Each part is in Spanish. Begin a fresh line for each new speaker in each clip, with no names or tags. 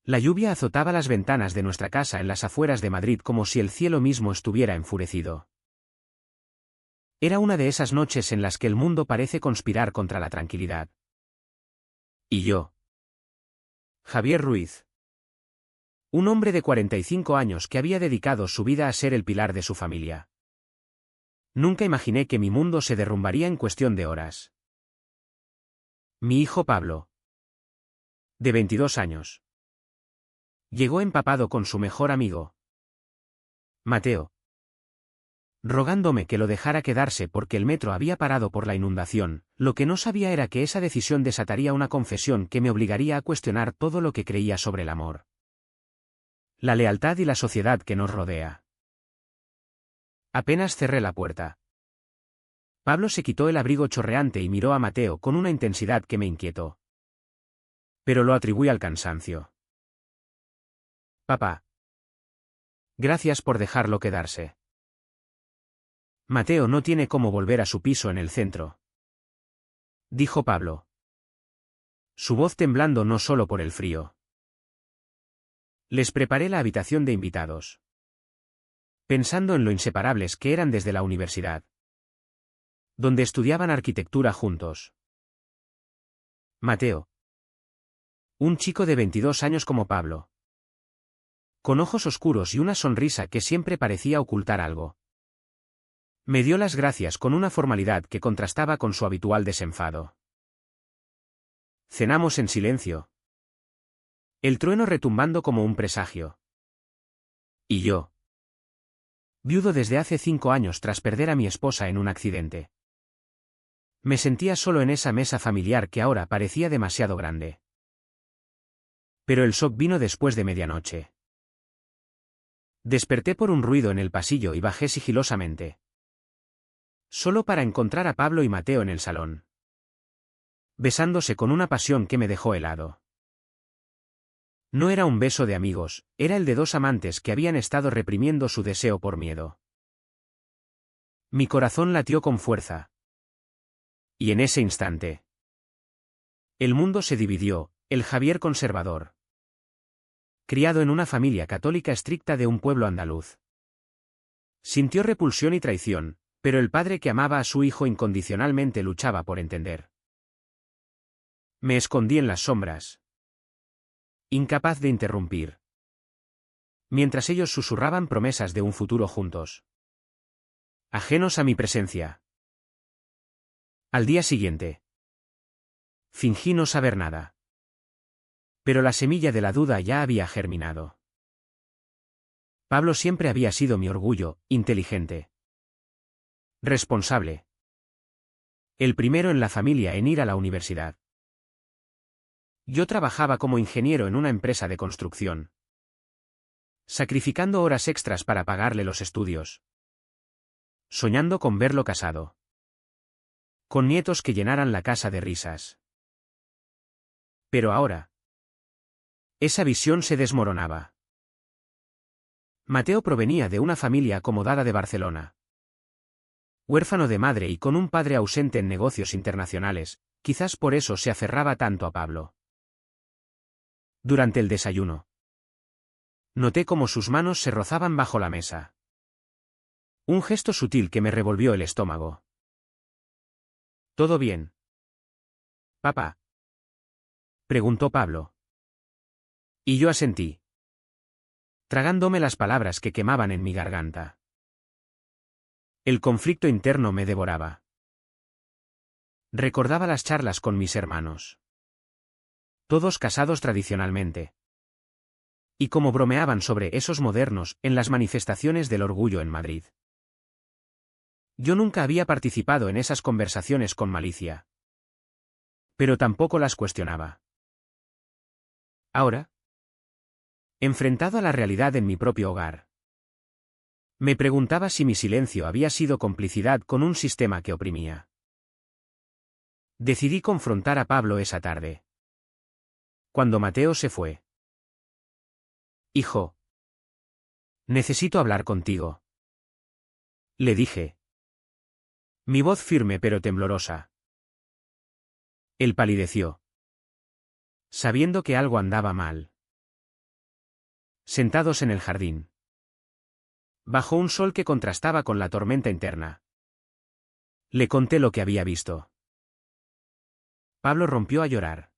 La lluvia azotaba las ventanas de nuestra casa en las afueras de Madrid como si el cielo mismo estuviera enfurecido. Era una de esas noches en las que el mundo parece conspirar contra la tranquilidad. Y yo. Javier Ruiz. Un hombre de 45 años que había dedicado su vida a ser el pilar de su familia. Nunca imaginé que mi mundo se derrumbaría en cuestión de horas. Mi hijo Pablo, de 22 años, llegó empapado con su mejor amigo, Mateo, rogándome que lo dejara quedarse porque el metro había parado por la inundación. Lo que no sabía era que esa decisión desataría una confesión que me obligaría a cuestionar todo lo que creía sobre el amor, la lealtad y la sociedad que nos rodea. Apenas cerré la puerta, Pablo se quitó el abrigo chorreante y miró a Mateo con una intensidad que me inquietó. Pero lo atribuí al cansancio. Papá. Gracias por dejarlo quedarse. Mateo no tiene cómo volver a su piso en el centro, dijo Pablo, su voz temblando no solo por el frío. Les preparé la habitación de invitados, pensando en lo inseparables que eran desde la universidad, donde estudiaban arquitectura juntos. Mateo. Un chico de 22 años como Pablo, con ojos oscuros y una sonrisa que siempre parecía ocultar algo. Me dio las gracias con una formalidad que contrastaba con su habitual desenfado. Cenamos en silencio, el trueno retumbando como un presagio. Y yo, viudo desde hace 5 años tras perder a mi esposa en un accidente, me sentía solo en esa mesa familiar que ahora parecía demasiado grande. Pero el shock vino después de medianoche. Desperté por un ruido en el pasillo y bajé sigilosamente, solo para encontrar a Pablo y Mateo en el salón, besándose con una pasión que me dejó helado. No era un beso de amigos, era el de dos amantes que habían estado reprimiendo su deseo por miedo. Mi corazón latió con fuerza. Y en ese instante, el mundo se dividió. El Javier conservador, criado en una familia católica estricta de un pueblo andaluz, sintió repulsión y traición, pero el padre que amaba a su hijo incondicionalmente luchaba por entender. Me escondí en las sombras, incapaz de interrumpir, mientras ellos susurraban promesas de un futuro juntos, ajenos a mi presencia. Al día siguiente, fingí no saber nada. Pero la semilla de la duda ya había germinado. Pablo siempre había sido mi orgullo, inteligente, responsable, el primero en la familia en ir a la universidad. Yo trabajaba como ingeniero en una empresa de construcción, sacrificando horas extras para pagarle los estudios, soñando con verlo casado, con nietos que llenaran la casa de risas. Pero ahora, esa visión se desmoronaba. Mateo provenía de una familia acomodada de Barcelona. Huérfano de madre y con un padre ausente en negocios internacionales, quizás por eso se aferraba tanto a Pablo. Durante el desayuno, noté cómo sus manos se rozaban bajo la mesa. Un gesto sutil que me revolvió el estómago. ¿Todo bien, papá?, preguntó Pablo. Y yo asentí, tragándome las palabras que quemaban en mi garganta. El conflicto interno me devoraba. Recordaba las charlas con mis hermanos, todos casados tradicionalmente, y cómo bromeaban sobre esos modernos en las manifestaciones del orgullo en Madrid. Yo nunca había participado en esas conversaciones con malicia, pero tampoco las cuestionaba. Ahora, enfrentado a la realidad en mi propio hogar, me preguntaba si mi silencio había sido complicidad con un sistema que oprimía. Decidí confrontar a Pablo esa tarde, cuando Mateo se fue. Hijo, necesito hablar contigo, le dije. Mi voz firme pero temblorosa. Él palideció, sabiendo que algo andaba mal. Sentados en el jardín. Bajo un sol que contrastaba con la tormenta interna. Le conté lo que había visto. Pablo rompió a llorar,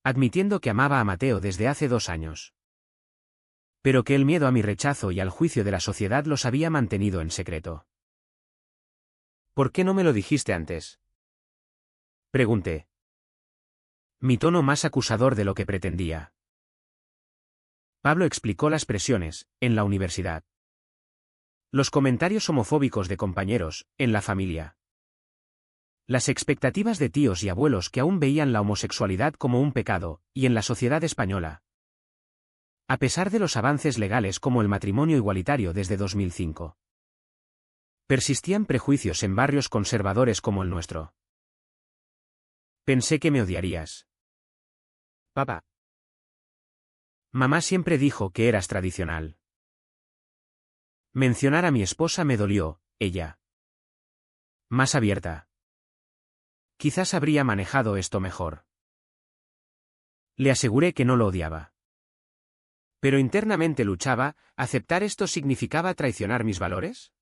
admitiendo que amaba a Mateo desde hace 2 años. Pero que el miedo a mi rechazo y al juicio de la sociedad los había mantenido en secreto. ¿Por qué no me lo dijiste antes?, pregunté. Mi tono más acusador de lo que pretendía. Pablo explicó las presiones, en la universidad. Los comentarios homofóbicos de compañeros, en la familia. Las expectativas de tíos y abuelos que aún veían la homosexualidad como un pecado, y en la sociedad española. A pesar de los avances legales como el matrimonio igualitario desde 2005. Persistían prejuicios en barrios conservadores como el nuestro. Pensé que me odiarías. Papá. Mamá siempre dijo que eras tradicional. Mencionar a mi esposa me dolió, ella. Más abierta. Quizás habría manejado esto mejor. Le aseguré que no lo odiaba. Pero internamente luchaba, ¿aceptar esto significaba traicionar mis valores?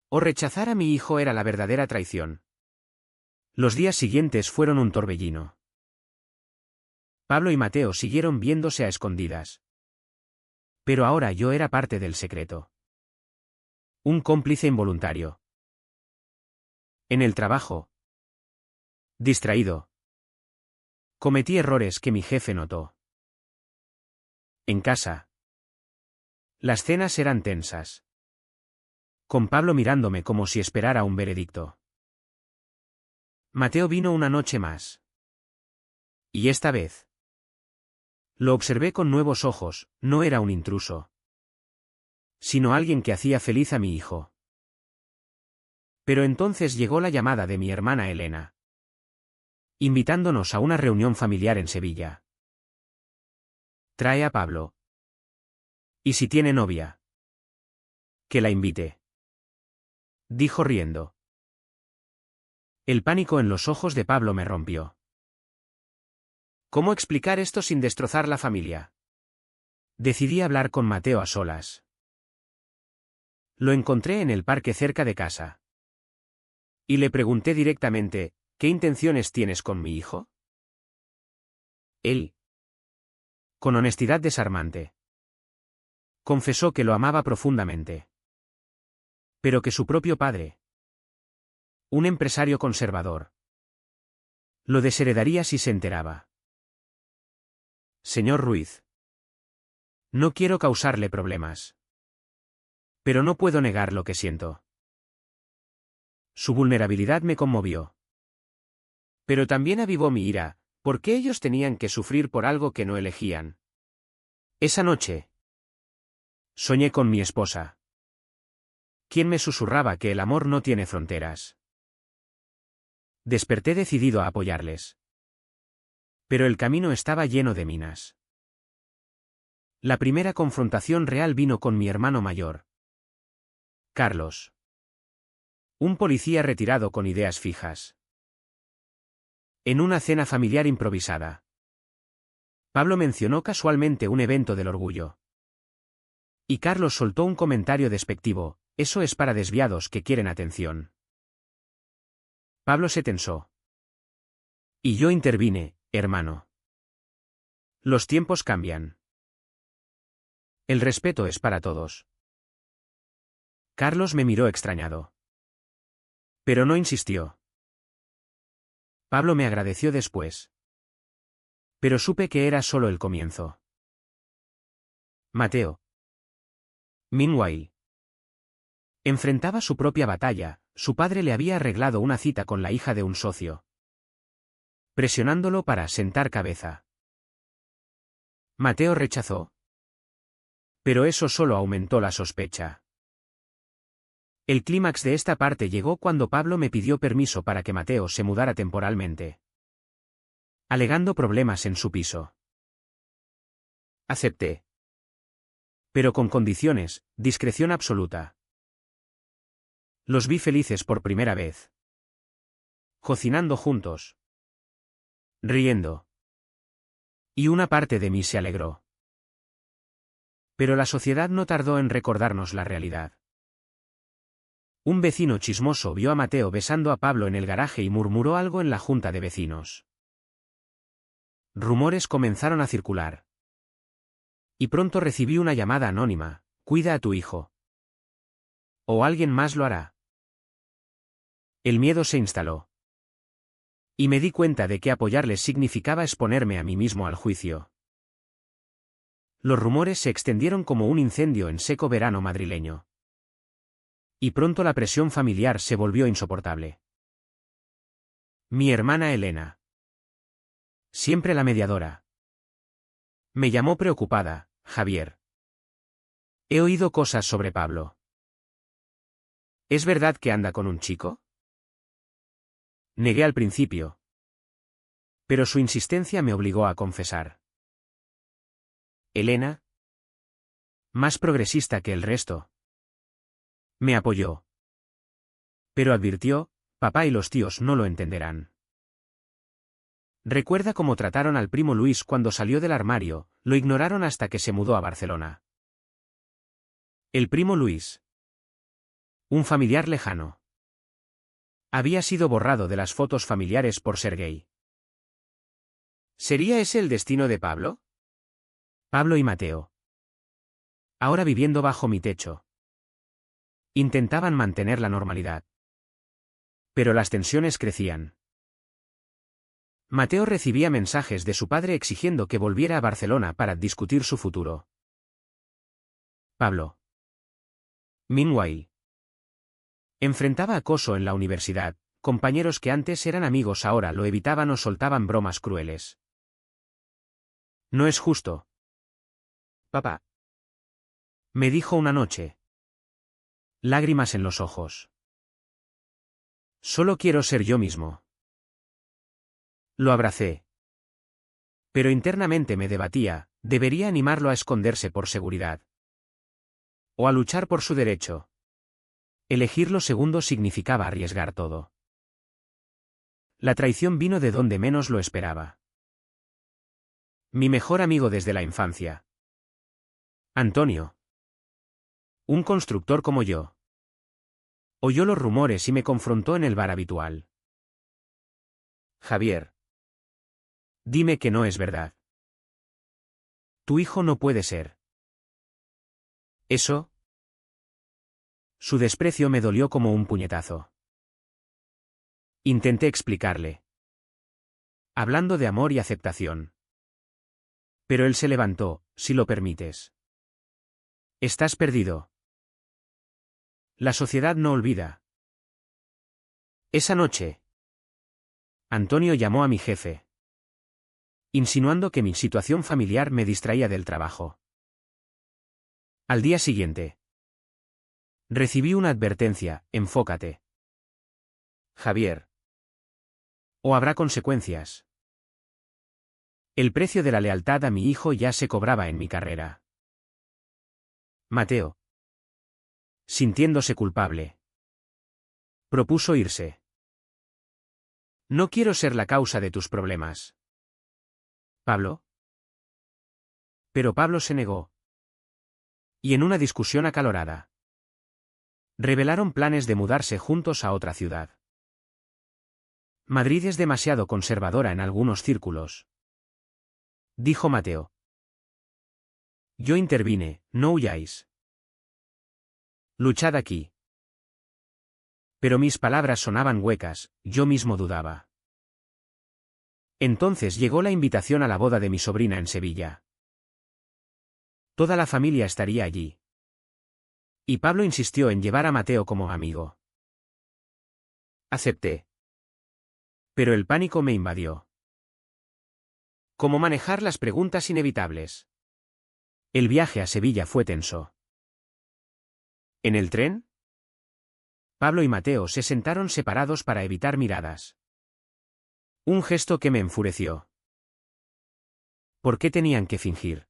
¿O rechazar a mi hijo era la verdadera traición? Los días siguientes fueron un torbellino. Pablo y Mateo siguieron viéndose a escondidas. Pero ahora yo era parte del secreto. Un cómplice involuntario. En el trabajo. Distraído. Cometí errores que mi jefe notó. En casa. Las cenas eran tensas. Con Pablo mirándome como si esperara un veredicto. Mateo vino una noche más. Y esta vez. Lo observé con nuevos ojos, no era un intruso. Sino alguien que hacía feliz a mi hijo. Pero entonces llegó la llamada de mi hermana Elena. Invitándonos a una reunión familiar en Sevilla. Trae a Pablo. ¿Y si tiene novia? Que la invite. Dijo riendo. El pánico en los ojos de Pablo me rompió. ¿Cómo explicar esto sin destrozar la familia? Decidí hablar con Mateo a solas. Lo encontré en el parque cerca de casa. Y le pregunté directamente, ¿qué intenciones tienes con mi hijo? Él. Con honestidad desarmante. Confesó que lo amaba profundamente. Pero que su propio padre, un empresario conservador, lo desheredaría si se enteraba. Señor Ruiz. No quiero causarle problemas. Pero no puedo negar lo que siento. Su vulnerabilidad me conmovió. Pero también avivó mi ira, porque ellos tenían que sufrir por algo que no elegían. Esa noche. Soñé con mi esposa. Quien me susurraba que el amor no tiene fronteras. Desperté decidido a apoyarles. Pero el camino estaba lleno de minas. La primera confrontación real vino con mi hermano mayor. Carlos. Un policía retirado con ideas fijas. En una cena familiar improvisada. Pablo mencionó casualmente un evento del orgullo. Y Carlos soltó un comentario despectivo, eso es para desviados que quieren atención. Pablo se tensó. Y yo intervine, hermano. Los tiempos cambian. El respeto es para todos. Carlos me miró extrañado. Pero no insistió. Pablo me agradeció después. Pero supe que era solo el comienzo. Mateo. Meanwhile. Enfrentaba su propia batalla, su padre le había arreglado una cita con la hija de un socio. Presionándolo para sentar cabeza. Mateo rechazó. Pero eso solo aumentó la sospecha. El clímax de esta parte llegó cuando Pablo me pidió permiso para que Mateo se mudara temporalmente. Alegando problemas en su piso. Acepté. Pero con condiciones, discreción absoluta. Los vi felices por primera vez. Cocinando juntos. Riendo. Y una parte de mí se alegró. Pero la sociedad no tardó en recordarnos la realidad. Un vecino chismoso vio a Mateo besando a Pablo en el garaje y murmuró algo en la junta de vecinos. Rumores comenzaron a circular. Y pronto recibí una llamada anónima: cuida a tu hijo. O alguien más lo hará. El miedo se instaló. Y me di cuenta de que apoyarles significaba exponerme a mí mismo al juicio. Los rumores se extendieron como un incendio en seco verano madrileño. Y pronto la presión familiar se volvió insoportable. Mi hermana Elena, siempre la mediadora, me llamó preocupada: Javier, he oído cosas sobre Pablo. ¿Es verdad que anda con un chico? Negué al principio. Pero su insistencia me obligó a confesar. Elena, más progresista que el resto, me apoyó. Pero advirtió: papá y los tíos no lo entenderán. Recuerda cómo trataron al primo Luis cuando salió del armario: lo ignoraron hasta que se mudó a Barcelona. El primo Luis, un familiar lejano, había sido borrado de las fotos familiares por ser gay. ¿Sería ese el destino de Pablo? Pablo y Mateo, ahora viviendo bajo mi techo, intentaban mantener la normalidad. Pero las tensiones crecían. Mateo recibía mensajes de su padre exigiendo que volviera a Barcelona para discutir su futuro. Pablo, meanwhile, enfrentaba acoso en la universidad: compañeros que antes eran amigos ahora lo evitaban o soltaban bromas crueles. No es justo, papá, me dijo una noche, lágrimas en los ojos. Solo quiero ser yo mismo. Lo abracé. Pero internamente me debatía: ¿debería animarlo a esconderse por seguridad? ¿O a luchar por su derecho? Elegir lo segundo significaba arriesgar todo. La traición vino de donde menos lo esperaba. Mi mejor amigo desde la infancia, Antonio, un constructor como yo, oyó los rumores y me confrontó en el bar habitual. Javier, dime que no es verdad. Tu hijo no puede ser. ¿Eso? Su desprecio me dolió como un puñetazo. Intenté explicarle, hablando de amor y aceptación. Pero él se levantó: si lo permites, estás perdido. La sociedad no olvida. Esa noche, Antonio llamó a mi jefe, insinuando que mi situación familiar me distraía del trabajo. Al día siguiente, recibí una advertencia: enfócate, Javier, o habrá consecuencias. El precio de la lealtad a mi hijo ya se cobraba en mi carrera. Mateo, sintiéndose culpable, propuso irse. No quiero ser la causa de tus problemas, Pablo. Pero Pablo se negó. Y en una discusión acalorada, revelaron planes de mudarse juntos a otra ciudad. Madrid es demasiado conservadora en algunos círculos, dijo Mateo. Yo intervine: no huyáis. Luchad aquí. Pero mis palabras sonaban huecas, yo mismo dudaba. Entonces llegó la invitación a la boda de mi sobrina en Sevilla. Toda la familia estaría allí. Y Pablo insistió en llevar a Mateo como amigo. Acepté. Pero el pánico me invadió. ¿Cómo manejar las preguntas inevitables? El viaje a Sevilla fue tenso. ¿En el tren? Pablo y Mateo se sentaron separados para evitar miradas. Un gesto que me enfureció. ¿Por qué tenían que fingir?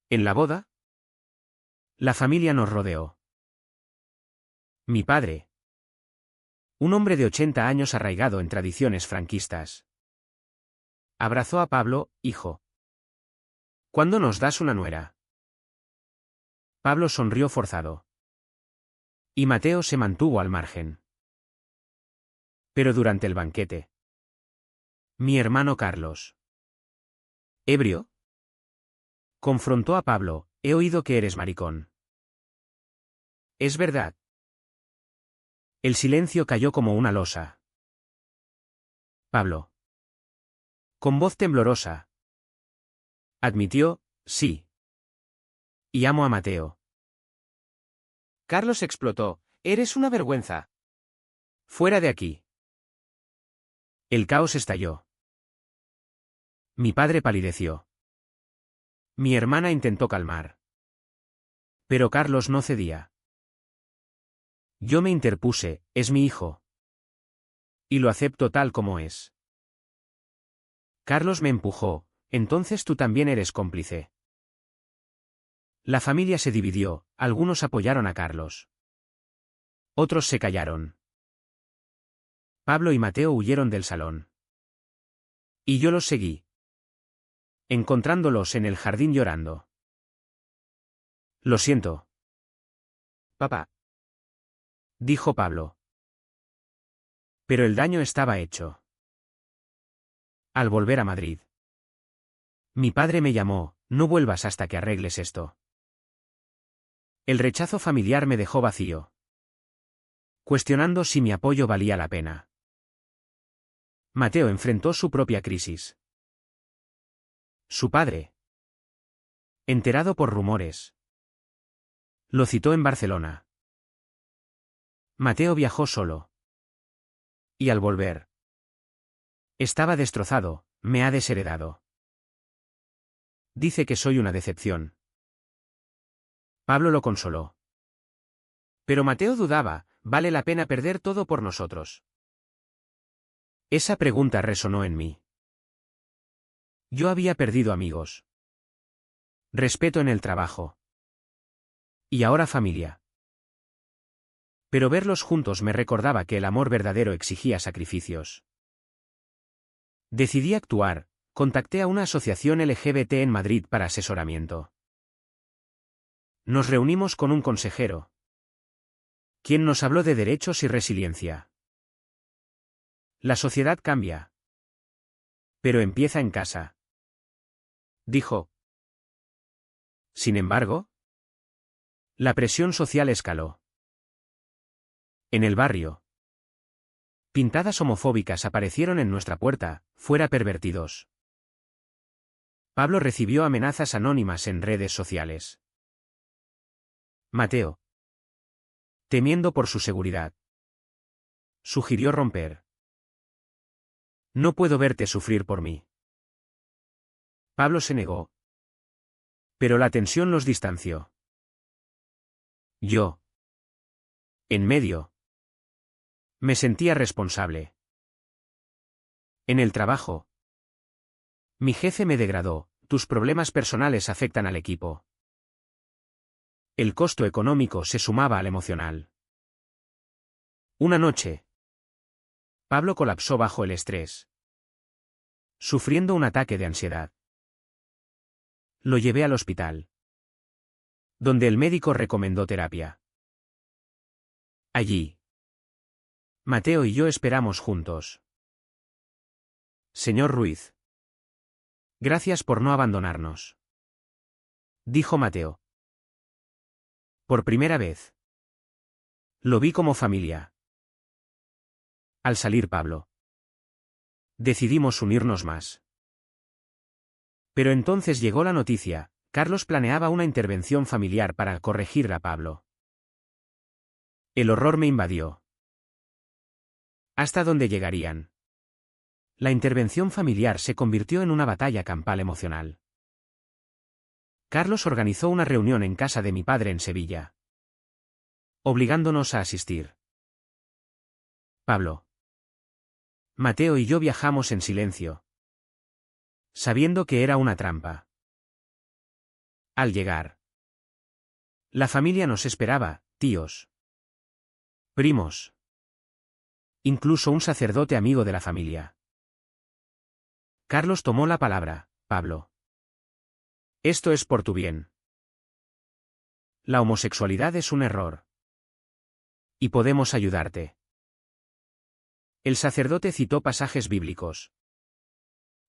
¿En la boda? La familia nos rodeó. Mi padre, un hombre de 80 años arraigado en tradiciones franquistas, abrazó a Pablo: hijo, ¿cuándo nos das una nuera? Pablo sonrió forzado. Y Mateo se mantuvo al margen. Pero durante el banquete. Mi hermano Carlos. ¿Ebrio? Confrontó a Pablo, he oído que eres maricón. ¿Es verdad? El silencio cayó como una losa. Pablo. Con voz temblorosa. Admitió, sí. Y amo a Mateo. Carlos explotó, eres una vergüenza. Fuera de aquí. El caos estalló. Mi padre palideció. Mi hermana intentó calmar. Pero Carlos no cedía. Yo me interpuse, es mi hijo. Y lo acepto tal como es. Carlos me empujó, entonces tú también eres cómplice. La familia se dividió, algunos apoyaron a Carlos. Otros se callaron. Pablo y Mateo huyeron del salón. Y yo los seguí. Encontrándolos en el jardín llorando. Lo siento. Papá. Dijo Pablo. Pero el daño estaba hecho. Al volver a Madrid. Mi padre me llamó, no vuelvas hasta que arregles esto. El rechazo familiar me dejó vacío. Cuestionando si mi apoyo valía la pena. Mateo enfrentó su propia crisis. Su padre. Enterado por rumores. Lo citó en Barcelona. Mateo viajó solo. Y al volver. Estaba destrozado, me ha desheredado. Dice que soy una decepción. Pablo lo consoló. Pero Mateo dudaba, ¿vale la pena perder todo por nosotros? Esa pregunta resonó en mí. Yo había perdido amigos. Respeto en el trabajo. Y ahora familia. Pero verlos juntos me recordaba que el amor verdadero exigía sacrificios. Decidí actuar, contacté a una asociación LGBT en Madrid para asesoramiento. Nos reunimos con un consejero, quien nos habló de derechos y resiliencia. La sociedad cambia. Pero empieza en casa. Dijo. Sin embargo, la presión social escaló. En el barrio. Pintadas homofóbicas aparecieron en nuestra puerta, fuera pervertidos. Pablo recibió amenazas anónimas en redes sociales. Mateo. Temiendo por su seguridad. Sugirió romper. No puedo verte sufrir por mí. Pablo se negó. Pero la tensión los distanció. Yo. En medio. Me sentía responsable. En el trabajo. Mi jefe me degradó, tus problemas personales afectan al equipo. El costo económico se sumaba al emocional. Una noche. Pablo colapsó bajo el estrés. Sufriendo un ataque de ansiedad. Lo llevé al hospital. Donde el médico recomendó terapia. Allí. Mateo y yo esperamos juntos. Señor Ruiz. Gracias por no abandonarnos. Dijo Mateo. Por primera vez. Lo vi como familia. Al salir Pablo. Decidimos unirnos más. Pero entonces llegó la noticia, Carlos planeaba una intervención familiar para corregir a Pablo. El horror me invadió. ¿Hasta dónde llegarían? La intervención familiar se convirtió en una batalla campal emocional. Carlos organizó una reunión en casa de mi padre en Sevilla. Obligándonos a asistir. Pablo. Mateo y yo viajamos en silencio. Sabiendo que era una trampa. Al llegar. La familia nos esperaba, tíos. Primos. Incluso un sacerdote amigo de la familia. Carlos tomó la palabra, Pablo. Esto es por tu bien. La homosexualidad es un error. Y podemos ayudarte. El sacerdote citó pasajes bíblicos,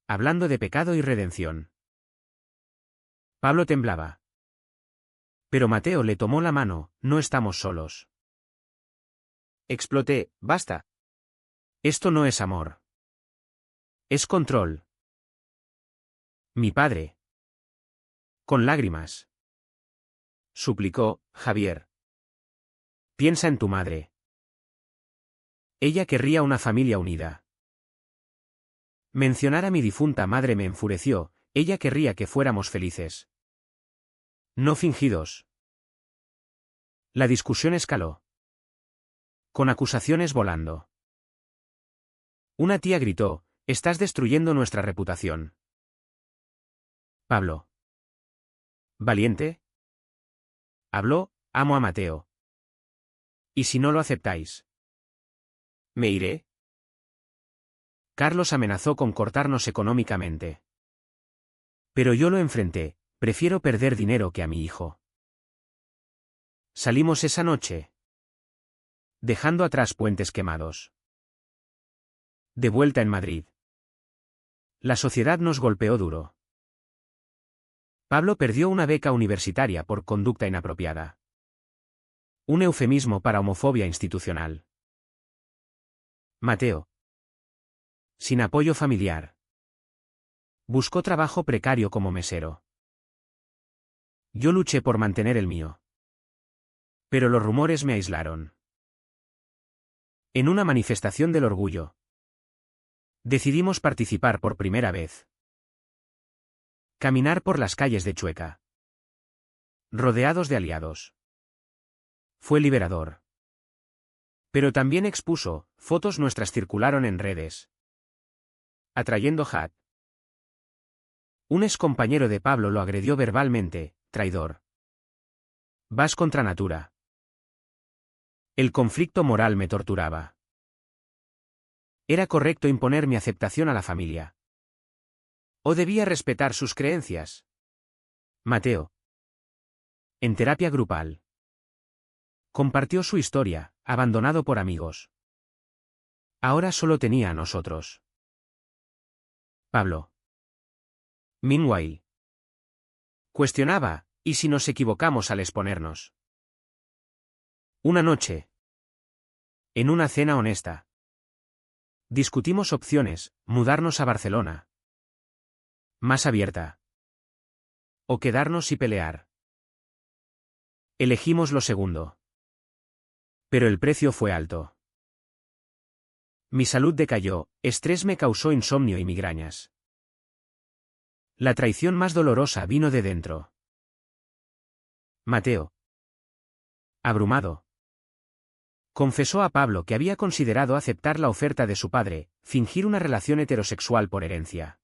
hablando de pecado y redención. Pablo temblaba. Pero Mateo le tomó la mano, no estamos solos. Exploté, basta. Esto no es amor. Es control. Mi padre. Con lágrimas. Suplicó, Javier. Piensa en tu madre. Ella querría una familia unida. Mencionar a mi difunta madre me enfureció, ella querría que fuéramos felices. No fingidos. La discusión escaló. Con acusaciones volando. Una tía gritó, estás destruyendo nuestra reputación. Pablo. ¿Valiente? Habló, amo a Mateo. ¿Y si no lo aceptáis? ¿Me iré? Carlos amenazó con cortarnos económicamente. Pero yo lo enfrenté, prefiero perder dinero que a mi hijo. Salimos esa noche, dejando atrás puentes quemados. De vuelta en Madrid. La sociedad nos golpeó duro. Pablo perdió una beca universitaria por conducta inapropiada. Un eufemismo para homofobia institucional. Mateo. Sin apoyo familiar. Buscó trabajo precario como mesero. Yo luché por mantener el mío. Pero los rumores me aislaron. En una manifestación del orgullo, decidimos participar por primera vez. Caminar por las calles de Chueca. Rodeados de aliados. Fue liberador. Pero también expuso, fotos nuestras circularon en redes. Atrayendo hate. Un excompañero de Pablo lo agredió verbalmente, traidor. Vas contra natura. El conflicto moral me torturaba. ¿Era correcto imponer mi aceptación a la familia? ¿O debía respetar sus creencias? Mateo. En terapia grupal. Compartió su historia, abandonado por amigos. Ahora solo tenía a nosotros. Pablo. Meanwhile. Cuestionaba, ¿y si nos equivocamos al exponernos? Una noche. En una cena honesta. Discutimos opciones, mudarnos a Barcelona. Más abierta. O quedarnos y pelear. Elegimos lo segundo. Pero el precio fue alto. Mi salud decayó, estrés me causó insomnio y migrañas. La traición más dolorosa vino de dentro. Mateo. Abrumado. Confesó a Pablo que había considerado aceptar la oferta de su padre, fingir una relación heterosexual por herencia.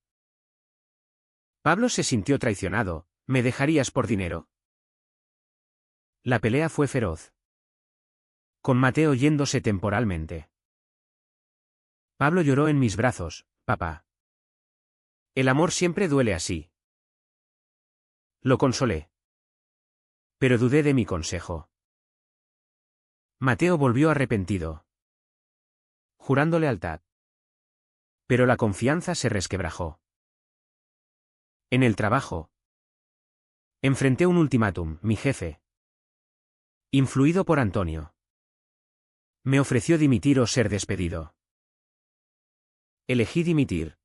Pablo se sintió traicionado, ¿me dejarías por dinero? La pelea fue feroz. Con Mateo yéndose temporalmente. Pablo lloró en mis brazos, papá. El amor siempre duele así. Lo consolé. Pero dudé de mi consejo. Mateo volvió arrepentido, jurando lealtad. Pero la confianza se resquebrajó. En el trabajo. Enfrenté un ultimátum, mi jefe. Influido por Antonio. Me ofreció dimitir o ser despedido. Elegí dimitir.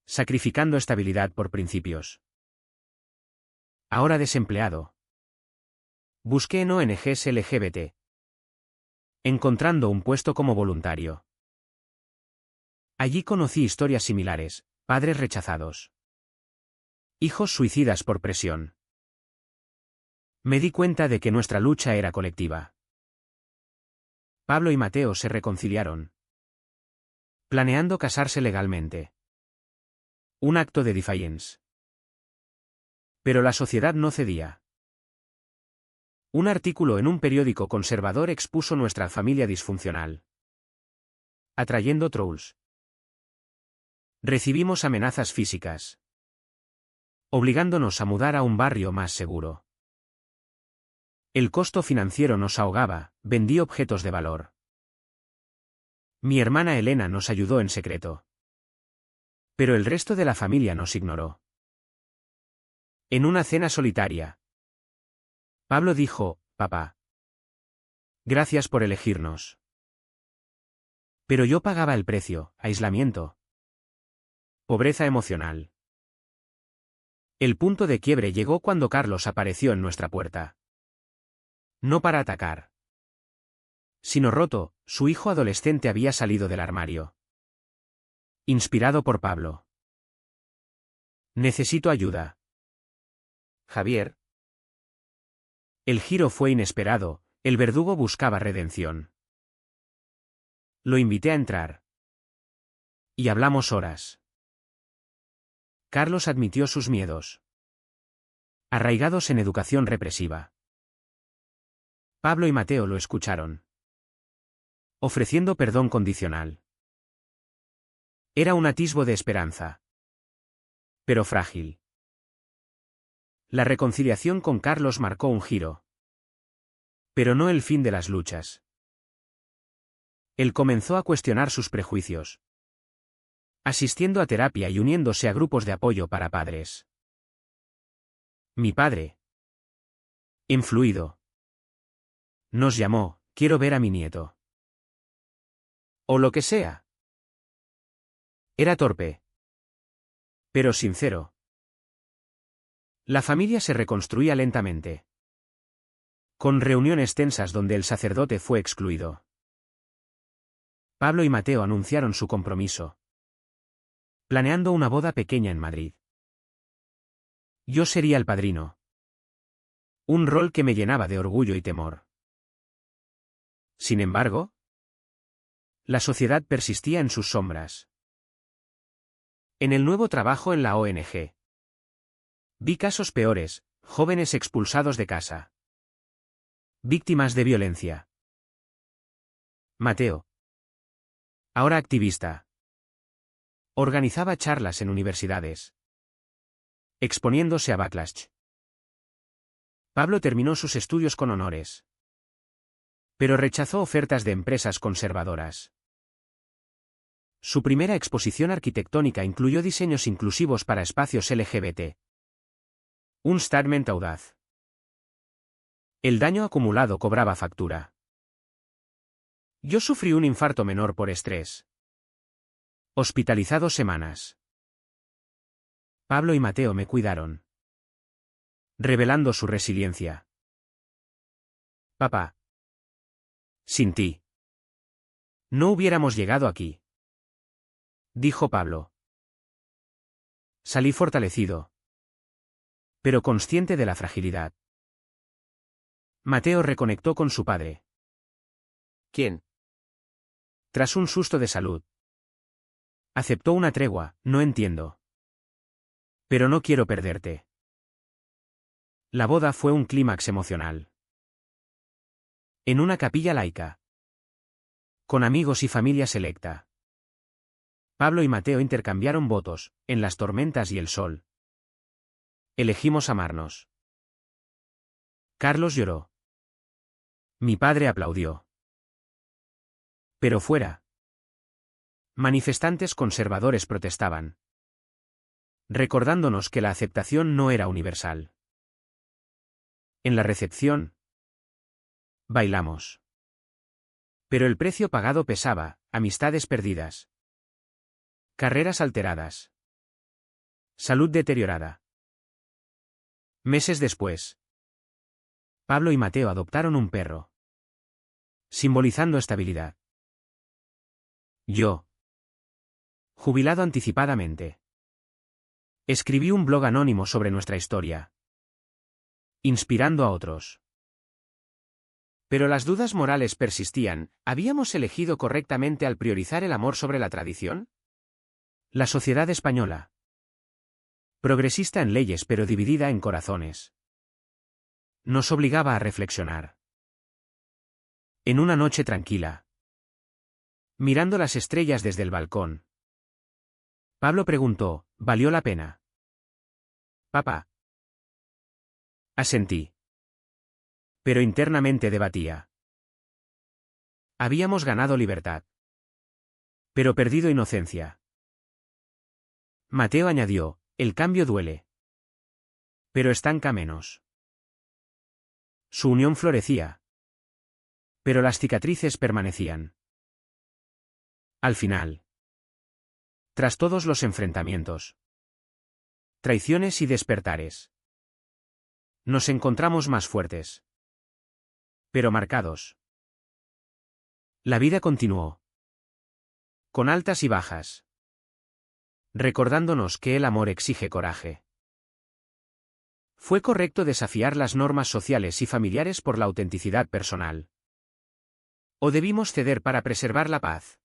Sacrificando estabilidad por principios. Ahora desempleado. Busqué en ONGs LGBT. Encontrando un puesto como voluntario. Allí conocí historias similares, padres rechazados. Hijos suicidas por presión. Me di cuenta de que nuestra lucha era colectiva. Pablo y Mateo se reconciliaron. Planeando casarse legalmente. Un acto de defiance. Pero la sociedad no cedía. Un artículo en un periódico conservador expuso nuestra familia disfuncional. Atrayendo trolls. Recibimos amenazas físicas. Obligándonos a mudar a un barrio más seguro. El costo financiero nos ahogaba, vendí objetos de valor. Mi hermana Elena nos ayudó en secreto. Pero el resto de la familia nos ignoró. En una cena solitaria, Pablo dijo, «Papá, gracias por elegirnos. Pero yo pagaba el precio, aislamiento. Pobreza emocional». El punto de quiebre llegó cuando Carlos apareció en nuestra puerta. No para atacar, sino roto, su hijo adolescente había salido del armario. Inspirado por Pablo. «Necesito ayuda. Javier». El giro fue inesperado, el verdugo buscaba redención. Lo invité a entrar. Y hablamos horas. Carlos admitió sus miedos. Arraigados en educación represiva. Pablo y Mateo lo escucharon. Ofreciendo perdón condicional. Era un atisbo de esperanza. Pero frágil. La reconciliación con Carlos marcó un giro. Pero no el fin de las luchas. Él comenzó a cuestionar sus prejuicios. Asistiendo a terapia y uniéndose a grupos de apoyo para padres. Mi padre. Influido. Nos llamó, «Quiero ver a mi nieto». O lo que sea. Era torpe. Pero sincero. La familia se reconstruía lentamente. Con reuniones tensas donde el sacerdote fue excluido. Pablo y Mateo anunciaron su compromiso. Planeando una boda pequeña en Madrid. Yo sería el padrino. Un rol que me llenaba de orgullo y temor. Sin embargo, la sociedad persistía en sus sombras. En el nuevo trabajo en la ONG. Vi casos peores, jóvenes expulsados de casa. Víctimas de violencia. Mateo. Ahora activista. Organizaba charlas en universidades. Exponiéndose a backlash. Pablo terminó sus estudios con honores. Pero rechazó ofertas de empresas conservadoras. Su primera exposición arquitectónica incluyó diseños inclusivos para espacios LGBT. Un statement audaz. El daño acumulado cobraba factura. Yo sufrí un infarto menor por estrés. Hospitalizado semanas. Pablo y Mateo me cuidaron. Revelando su resiliencia. Papá. Sin ti. No hubiéramos llegado aquí. Dijo Pablo. Salí fortalecido. Pero consciente de la fragilidad. Mateo reconectó con su padre. ¿Quién? Tras un susto de salud. Aceptó una tregua, no entiendo. Pero no quiero perderte. La boda fue un clímax emocional. En una capilla laica. Con amigos y familia selecta. Pablo y Mateo intercambiaron votos, en las tormentas y el sol. Elegimos amarnos. Carlos lloró. Mi padre aplaudió. Pero fuera. Manifestantes conservadores protestaban. Recordándonos que la aceptación no era universal. En la recepción. Bailamos. Pero el precio pagado pesaba, amistades perdidas. Carreras alteradas. Salud deteriorada. Meses después. Pablo y Mateo adoptaron un perro. Simbolizando estabilidad. Yo. Jubilado anticipadamente. Escribí un blog anónimo sobre nuestra historia. Inspirando a otros. Pero las dudas morales persistían, ¿habíamos elegido correctamente al priorizar el amor sobre la tradición? La sociedad española. Progresista en leyes pero dividida en corazones. Nos obligaba a reflexionar. En una noche tranquila. Mirando las estrellas desde el balcón. Pablo preguntó, ¿valió la pena? Papá. Asentí. Pero internamente debatía. Habíamos ganado libertad. Pero perdido inocencia. Mateo añadió, el cambio duele. Pero estanca menos. Su unión florecía. Pero las cicatrices permanecían. Al final. Tras todos los enfrentamientos, traiciones y despertares, nos encontramos más fuertes. Pero marcados. La vida continuó. Con altas y bajas. Recordándonos que el amor exige coraje. ¿Fue correcto desafiar las normas sociales y familiares por la autenticidad personal? ¿O debimos ceder para preservar la paz?